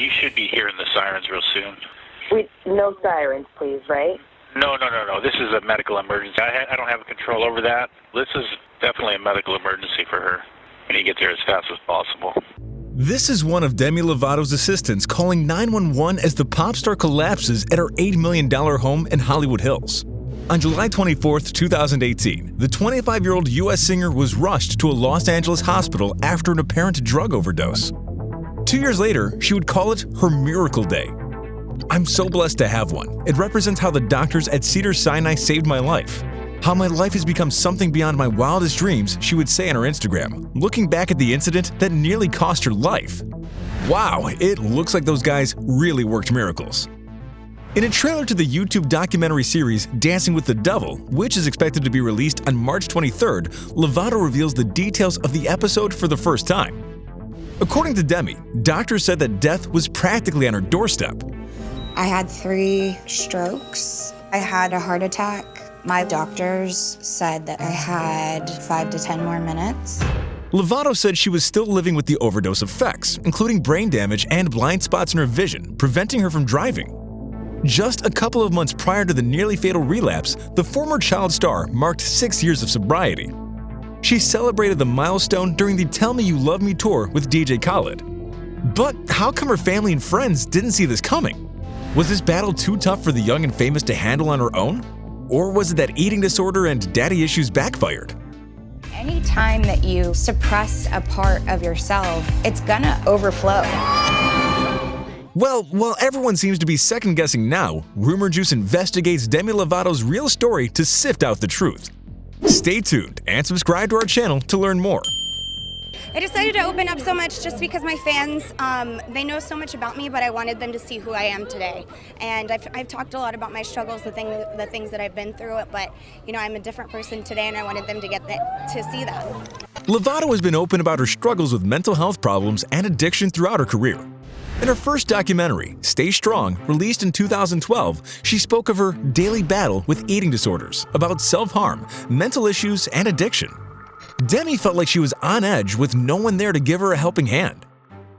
You should be hearing the sirens real soon. No sirens, please, right? No. This is a medical emergency. I don't have control over that. This is definitely a medical emergency for her. We need to get there as fast as possible. This is one of Demi Lovato's assistants calling 911 as the pop star collapses at her $8 million home in Hollywood Hills. On July 24, 2018, the 25-year-old U.S. singer was rushed to a Los Angeles hospital after an apparent drug overdose. 2 years later, she would call it her miracle day. "I'm so blessed to have one. It represents how the doctors at Cedars-Sinai saved my life. How my life has become something beyond my wildest dreams," she would say on her Instagram, looking back at the incident that nearly cost her life. Wow, it looks like those guys really worked miracles. In a trailer to the YouTube documentary series Dancing with the Devil, which is expected to be released on March 23rd, Lovato reveals the details of the episode for the first time. According to Demi, doctors said that death was practically on her doorstep. I had 3 strokes. I had a heart attack. My doctors said that I had 5 to 10 more minutes. Lovato said she was still living with the overdose effects, including brain damage and blind spots in her vision, preventing her from driving. Just a couple of months prior to the nearly fatal relapse, the former child star marked 6 years of sobriety. She celebrated the milestone during the Tell Me You Love Me tour with DJ Khaled. But how come her family and friends didn't see this coming? Was this battle too tough for the young and famous to handle on her own? Or was it that eating disorder and daddy issues backfired? Anytime that you suppress a part of yourself, it's gonna overflow. Well, while everyone seems to be second-guessing now, Rumour Juice investigates Demi Lovato's real story to sift out the truth. Stay tuned and subscribe to our channel to learn more. I decided to open up so much just because my fans, they know so much about me, but I wanted them to see who I am today. And I've talked a lot about my struggles, the things that I've been through, but I'm a different person today, and I wanted them to get to see that. Lovato has been open about her struggles with mental health problems and addiction throughout her career. In her first documentary, Stay Strong, released in 2012, she spoke of her daily battle with eating disorders, about self-harm, mental issues, and addiction. Demi felt like she was on edge with no one there to give her a helping hand.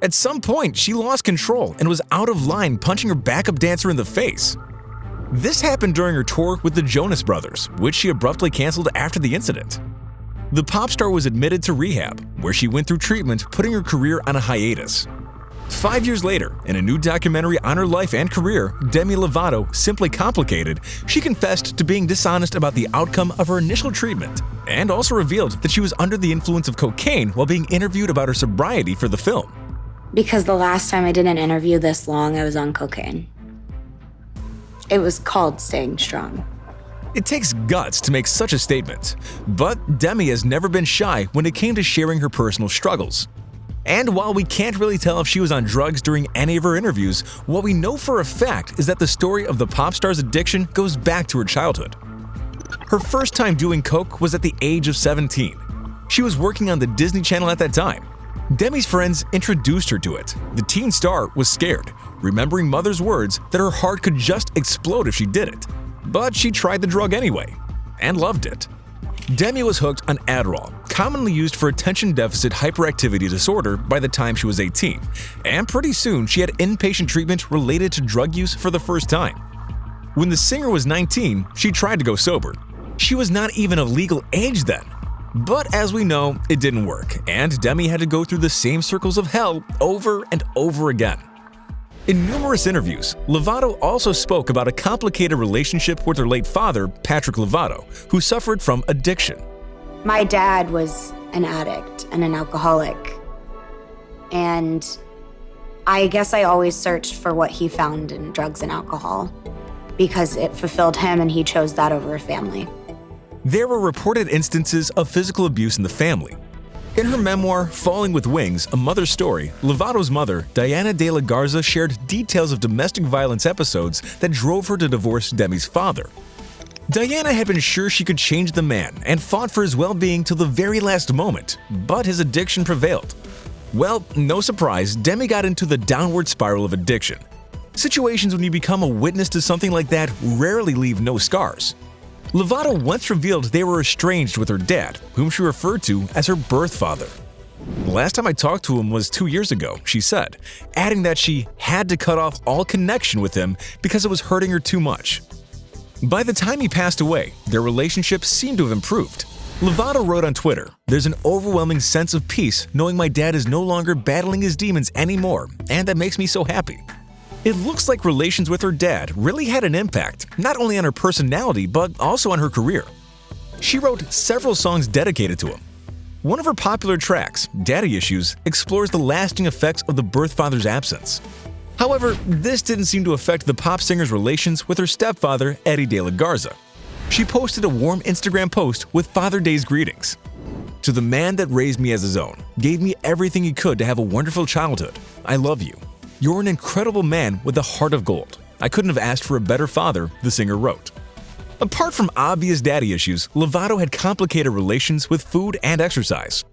At some point, she lost control and was out of line, punching her backup dancer in the face. This happened during her tour with the Jonas Brothers, which she abruptly canceled after the incident. The pop star was admitted to rehab, where she went through treatment, putting her career on a hiatus. 5 years later, in a new documentary on her life and career, Demi Lovato, Simply Complicated, she confessed to being dishonest about the outcome of her initial treatment, and also revealed that she was under the influence of cocaine while being interviewed about her sobriety for the film. Because the last time I did an interview this long, I was on cocaine. It was called Staying Strong. It takes guts to make such a statement, but Demi has never been shy when it came to sharing her personal struggles. And while we can't really tell if she was on drugs during any of her interviews, what we know for a fact is that the story of the pop star's addiction goes back to her childhood. Her first time doing coke was at the age of 17. She was working on the Disney Channel at that time. Demi's friends introduced her to it. The teen star was scared, remembering mother's words that her heart could just explode if she did it. But she tried the drug anyway, and loved it. Demi was hooked on Adderall, commonly used for attention deficit hyperactivity disorder, by the time she was 18, and pretty soon she had inpatient treatment related to drug use for the first time. When the singer was 19, she tried to go sober. She was not even of legal age then. But as we know, it didn't work, and Demi had to go through the same circles of hell over and over again. In numerous interviews, Lovato also spoke about a complicated relationship with her late father, Patrick Lovato, who suffered from addiction. My dad was an addict and an alcoholic. And I guess I always searched for what he found in drugs and alcohol because it fulfilled him and he chose that over a family. There were reported instances of physical abuse in the family. In her memoir, Falling with Wings, A Mother's Story, Lovato's mother, Diana de la Garza, shared details of domestic violence episodes that drove her to divorce Demi's father. Diana had been sure she could change the man and fought for his well-being till the very last moment, but his addiction prevailed. Well, no surprise, Demi got into the downward spiral of addiction. Situations when you become a witness to something like that rarely leave no scars. Lovato once revealed they were estranged with her dad, whom she referred to as her birth father. Last time I talked to him was 2 years ago, she said, adding that she had to cut off all connection with him because it was hurting her too much. By the time he passed away, their relationship seemed to have improved. Lovato wrote on Twitter, "There's an overwhelming sense of peace knowing my dad is no longer battling his demons anymore, and that makes me so happy." It looks like relations with her dad really had an impact, not only on her personality, but also on her career. She wrote several songs dedicated to him. One of her popular tracks, Daddy Issues, explores the lasting effects of the birth father's absence. However, this didn't seem to affect the pop singer's relations with her stepfather, Eddie De La Garza. She posted a warm Instagram post with Father Day's greetings. "To the man that raised me as his own, gave me everything he could to have a wonderful childhood. I love you. You're an incredible man with a heart of gold. I couldn't have asked for a better father," the singer wrote. Apart from obvious daddy issues, Lovato had complicated relations with food and exercise.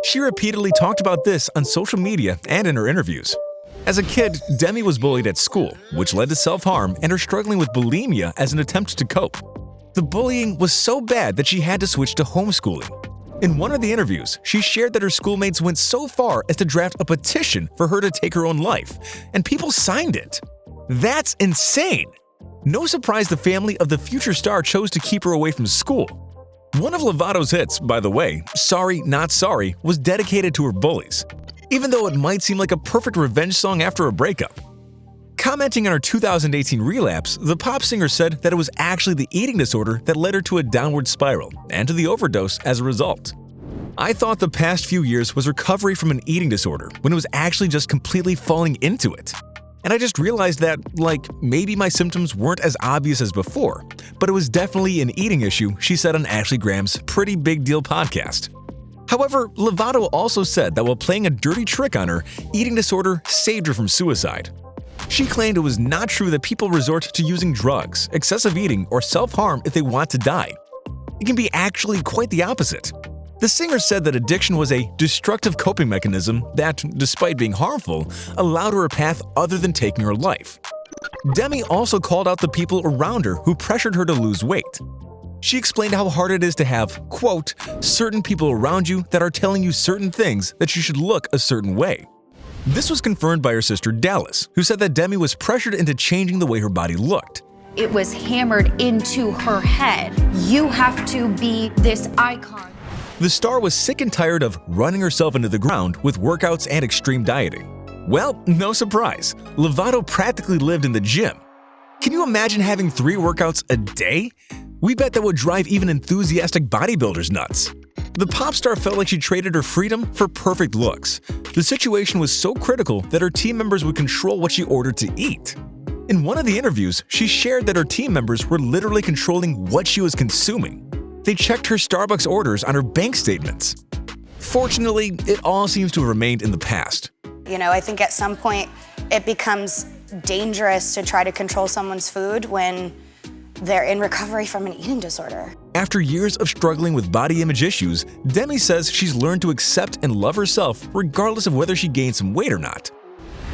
She repeatedly talked about this on social media and in her interviews. As a kid, Demi was bullied at school, which led to self-harm and her struggling with bulimia as an attempt to cope. The bullying was so bad that she had to switch to homeschooling. In one of the interviews, she shared that her schoolmates went so far as to draft a petition for her to take her own life, and people signed it. That's insane! No surprise the family of the future star chose to keep her away from school. One of Lovato's hits, by the way, Sorry Not Sorry, was dedicated to her bullies, even though it might seem like a perfect revenge song after a breakup. Commenting on her 2018 relapse, the pop singer said that it was actually the eating disorder that led her to a downward spiral and to the overdose as a result. "I thought the past few years was recovery from an eating disorder when it was actually just completely falling into it. And I just realized that, maybe my symptoms weren't as obvious as before, but it was definitely an eating issue," she said on Ashley Graham's Pretty Big Deal podcast. However, Lovato also said that while playing a dirty trick on her, eating disorder saved her from suicide. She claimed it was not true that people resort to using drugs, excessive eating, or self-harm if they want to die. It can be actually quite the opposite. The singer said that addiction was a destructive coping mechanism that, despite being harmful, allowed her a path other than taking her life. Demi also called out the people around her who pressured her to lose weight. She explained how hard it is to have, quote, "certain people around you that are telling you certain things that you should look a certain way." This was confirmed by her sister Dallas, who said that Demi was pressured into changing the way her body looked. It was hammered into her head. You have to be this icon. The star was sick and tired of running herself into the ground with workouts and extreme dieting. Well, no surprise, Lovato practically lived in the gym. Can you imagine having 3 workouts a day? We bet that would drive even enthusiastic bodybuilders nuts. The pop star felt like she traded her freedom for perfect looks. The situation was so critical that her team members would control what she ordered to eat. In one of the interviews, she shared that her team members were literally controlling what she was consuming. They checked her Starbucks orders on her bank statements. Fortunately, it all seems to have remained in the past. I think at some point it becomes dangerous to try to control someone's food when they're in recovery from an eating disorder. After years of struggling with body image issues, Demi says she's learned to accept and love herself regardless of whether she gained some weight or not.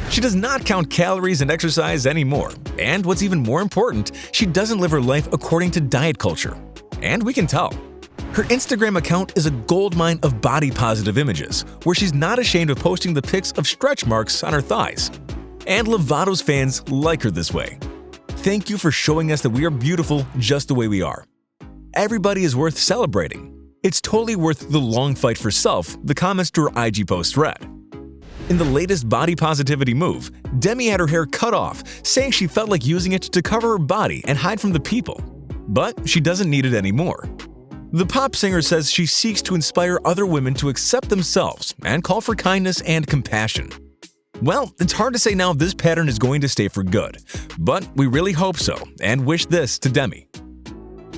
She does not count calories and exercise anymore, and what's even more important, she doesn't live her life according to diet culture. And we can tell. Her Instagram account is a goldmine of body-positive images, where she's not ashamed of posting the pics of stretch marks on her thighs. And Lovato's fans like her this way. Thank you for showing us that we are beautiful just the way we are. Everybody is worth celebrating. It's totally worth the long fight for self, the comments to her IG post read. In the latest body positivity move, Demi had her hair cut off, saying she felt like using it to cover her body and hide from the people. But she doesn't need it anymore. The pop singer says she seeks to inspire other women to accept themselves and call for kindness and compassion. Well, it's hard to say now if this pattern is going to stay for good, but we really hope so and wish this to Demi.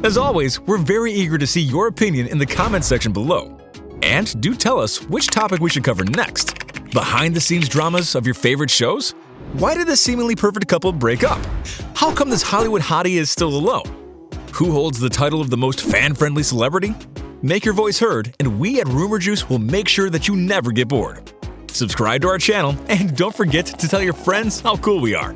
As always, we're very eager to see your opinion in the comments section below. And do tell us which topic we should cover next. Behind-the-scenes dramas of your favorite shows? Why did this seemingly perfect couple break up? How come this Hollywood hottie is still alone? Who holds the title of the most fan-friendly celebrity? Make your voice heard, and we at Rumour Juice will make sure that you never get bored. Subscribe to our channel, and don't forget to tell your friends how cool we are.